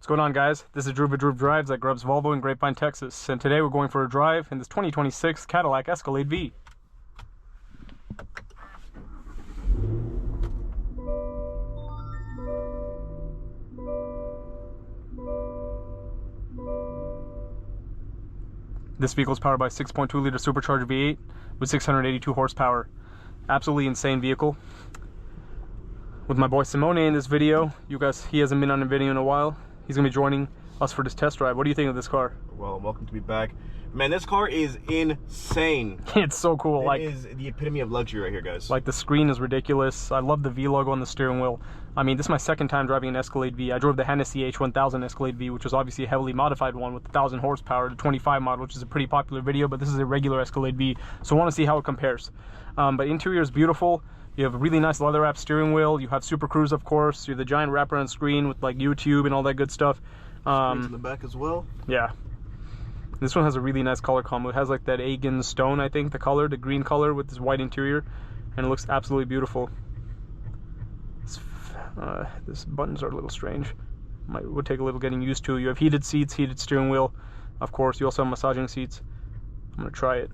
What's going on, guys? This is Drew Drives at Grubbs Volvo in Grapevine, Texas, and today we're going for a drive in this 2026 Cadillac Escalade-V. This vehicle is powered by a 6.2-liter supercharged V8 with 682 horsepower. Absolutely insane vehicle. With my boy Simone in this video. You guys, he hasn't been on a video in a while. He's gonna be joining us for this test drive. What do you think of this car? Well, welcome to be back. Man, this car is insane. It's so cool. It is the epitome of luxury right here, guys. Like, the screen is ridiculous. I love the V logo on the steering wheel. I mean, this is my second time driving an Escalade-V. I drove the Hennessy H1000 Escalade-V, which was obviously a heavily modified one with 1,000 horsepower, the 25 model, which is a pretty popular video, but this is a regular Escalade-V, so I want to see how it compares. But interior is beautiful. You have a really nice leather-wrapped steering wheel. You have Super Cruise, of course. You have the giant wraparound screen with like YouTube and all that good stuff. Screens in the back as well. Yeah. This one has a really nice color combo. It has like that Agan stone, I think, the color, the green color with this white interior, and it looks absolutely beautiful. This buttons are a little strange. Would take a little getting used to. You have heated seats, heated steering wheel. Of course, you also have massaging seats. I'm gonna try it.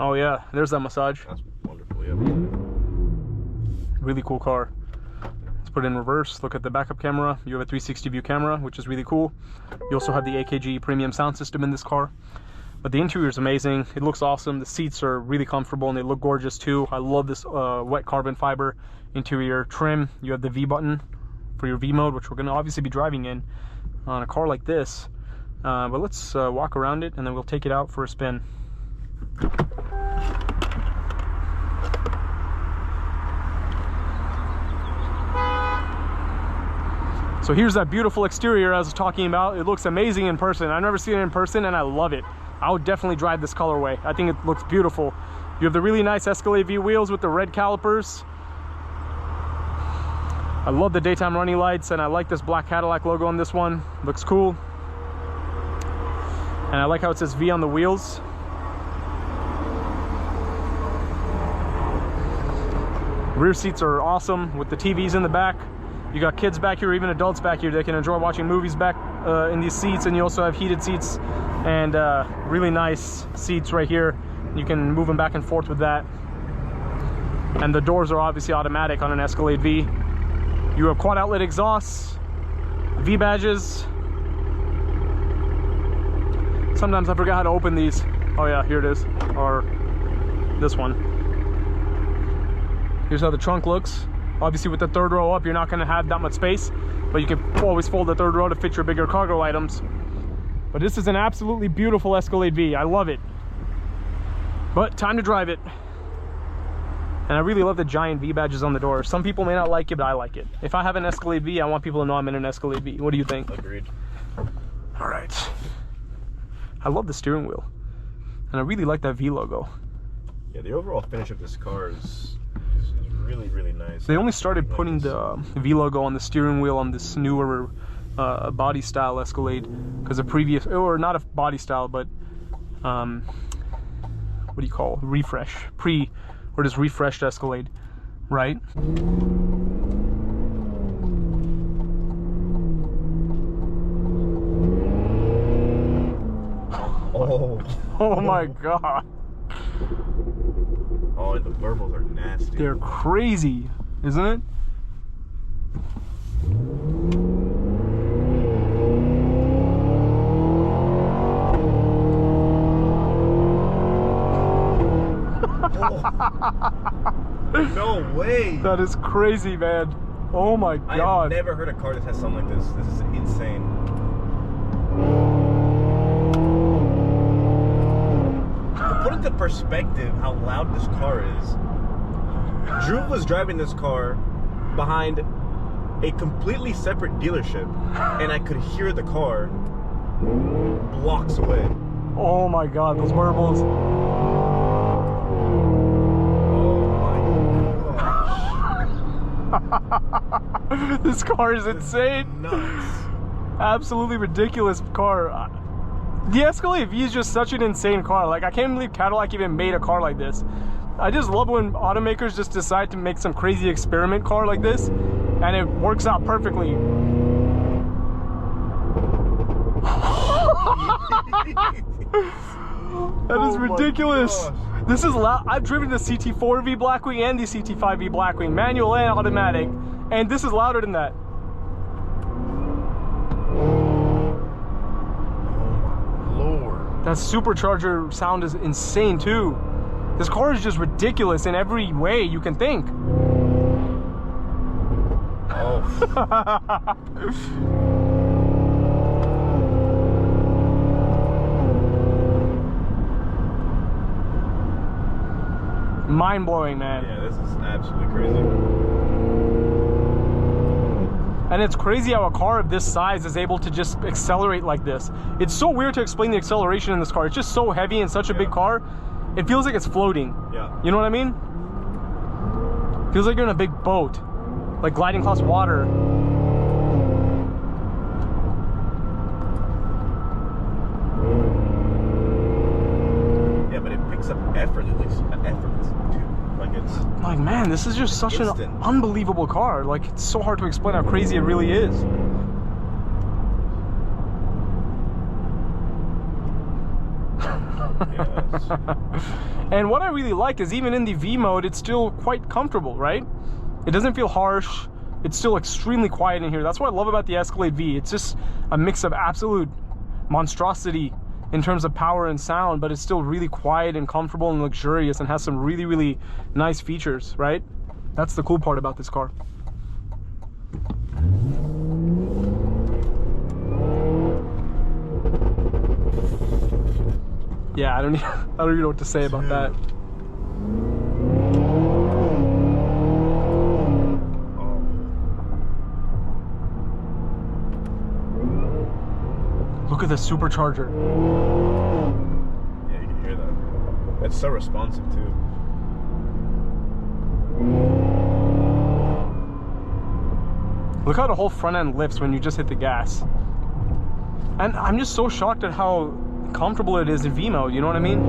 Oh yeah, there's that massage. That's wonderful, yeah. Really cool car. Let's put it in reverse. Look at the backup camera. You have a 360 view camera, which is really cool. You also have the AKG premium sound system in this car. But the interior is amazing. It looks awesome. The seats are really comfortable and they look gorgeous too. I love this wet carbon fiber interior trim. You have the V button for your V mode, which we're gonna obviously be driving in on a car like this. But let's walk around it and then we'll take it out for a spin. So here's that beautiful exterior I was talking about. It looks amazing in person. I've never seen it in person and I love it. I would definitely drive this colorway. I think it looks beautiful. You have the really nice Escalade-V wheels with the red calipers. I love the daytime running lights and I like this black Cadillac logo on this one. Looks cool. And I like how it says V on the wheels. Rear seats are awesome with the TVs in the back. You got kids back here, even adults back here. They can enjoy watching movies back in these seats, and you also have heated seats and really nice seats right here. You can move them back and forth with that. And the doors are obviously automatic on an Escalade-V. You have quad outlet exhausts, V badges. Sometimes I forget how to open these. Oh yeah, here it is, or this one. Here's how the trunk looks. Obviously with the third row up, you're not gonna have that much space, but you can always fold the third row to fit your bigger cargo items. But this is an absolutely beautiful Escalade-V. I love it. But time to drive it. And I really love the giant V badges on the door. Some people may not like it, but I like it. If I have an Escalade-V, I want people to know I'm in an Escalade-V. What do you think? Agreed. All right. I love the steering wheel. And I really like that V logo. Yeah, the overall finish of this car is really nice. They only started putting the V logo on the steering wheel on this newer body style Escalade, because the previous, or not a body style, but what do you call refresh, or just refreshed Escalade, right? Oh my god. Oh, and the burbles are nasty. They're crazy, isn't it? No way. That is crazy, man. Oh my god. I've never heard a car that has something like this. This is insane. Put into perspective how loud this car is. Drew was driving this car behind a completely separate dealership, and I could hear the car blocks away. Oh my god, those marbles. Oh my gosh. This car is insane. Nuts. Absolutely ridiculous car. The Escalade-V is just such an insane car. Like, I can't believe Cadillac even made a car like this. I just love when automakers just decide to make some crazy experiment car like this and it works out perfectly. That is ridiculous. This is loud. I've driven the CT4V Blackwing and the CT5V Blackwing, manual and automatic, and this is louder than that. Lord. That supercharger sound is insane too. This car is just ridiculous in every way you can think. Oh. Mind-blowing, man. Yeah, this is absolutely crazy. And it's crazy how a car of this size is able to just accelerate like this. It's so weird to explain the acceleration in this car. It's just so heavy and such a big car. It feels like it's floating. Yeah. You know what I mean? Feels like you're in a big boat, like gliding across water. Yeah, but it picks up effortless too. Like it's Like, man, this is just such instant. an unbelievable car. Like, it's so hard to explain how crazy it really is. Yes. And what I really like is even in the V mode, it's still quite comfortable, right? It doesn't feel harsh. It's still extremely quiet in here. That's what I love about the Escalade-V. It's just a mix of absolute monstrosity in terms of power and sound, but it's still really quiet and comfortable and luxurious and has some really, really nice features, right? That's the cool part about this car. Yeah, I don't even know what to say about that. Look at the supercharger. Yeah, you can hear that. It's so responsive too. Look how the whole front end lifts when you just hit the gas. And I'm just so shocked at how comfortable it is in V mode, you know what I mean?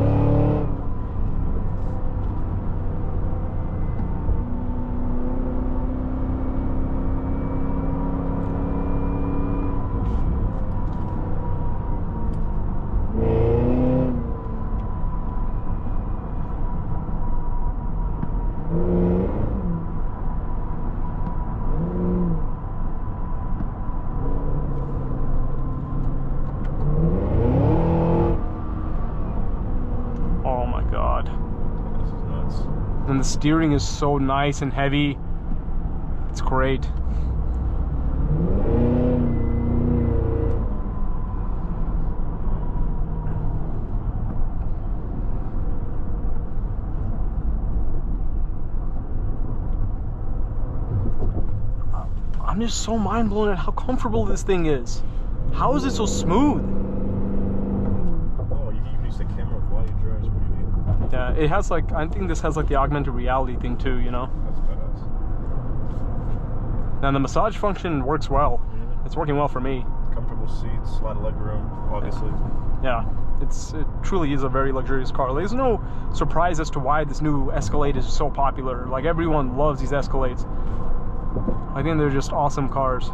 And the steering is so nice and heavy. It's great. I'm just so mind blown at how comfortable this thing is. How is it so smooth? Oh, you can even use the camera while you drive. It's pretty neat. Yeah, it has like, I think this has like the augmented reality thing too, you know? That's badass. And the massage function works well. Yeah. It's working well for me. Comfortable seats, a lot of leg room, obviously. Yeah, it truly is a very luxurious car. There's no surprise as to why this new Escalade is so popular. Like, everyone loves these Escalades. I think they're just awesome cars.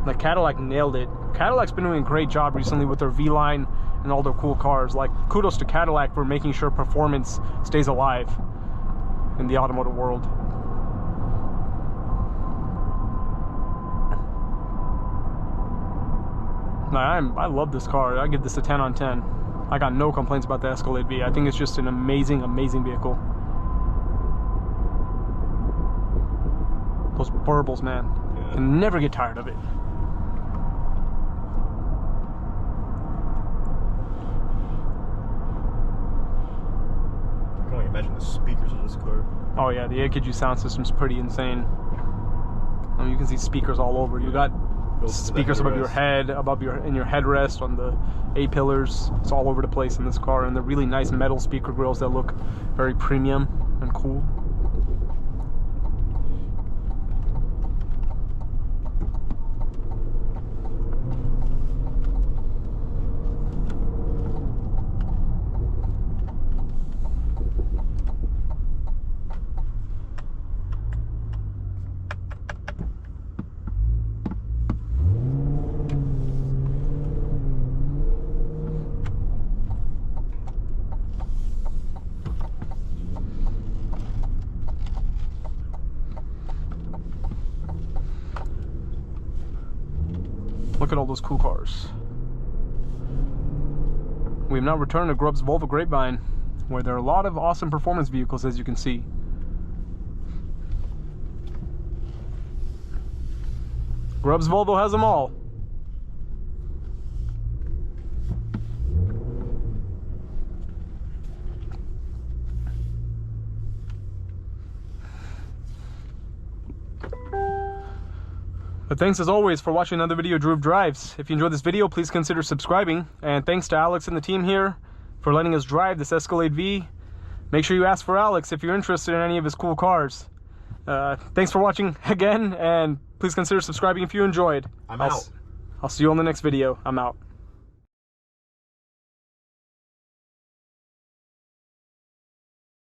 Like, Cadillac nailed it. Cadillac's been doing a great job recently with their V-Line and all their cool cars. Like, kudos to Cadillac for making sure performance stays alive in the automotive world. I love this car. I give this a 10 on 10. I got no complaints about the Escalade-V. I think it's just an amazing, amazing vehicle. Those burbles, man. Yeah. Can never get tired of it. I can only imagine the speakers in this car. Oh yeah, the AKG sound system's pretty insane. I mean, you can see speakers all over. You got speakers above your head, in your headrest, on the A-pillars. It's all over the place in this car, and the really nice metal speaker grills that look very premium and cool. Look at all those cool cars. We've now returned to Grubb's Volvo Grapevine, where there are a lot of awesome performance vehicles, as you can see. Grubb's Volvo has them all. But thanks as always for watching another video of Drew Drives. If you enjoyed this video, please consider subscribing. And thanks to Alex and the team here for letting us drive this Escalade-V. Make sure you ask for Alex if you're interested in any of his cool cars. Thanks for watching again, and please consider subscribing if you enjoyed. I'm out. I'll see you on the next video. I'm out.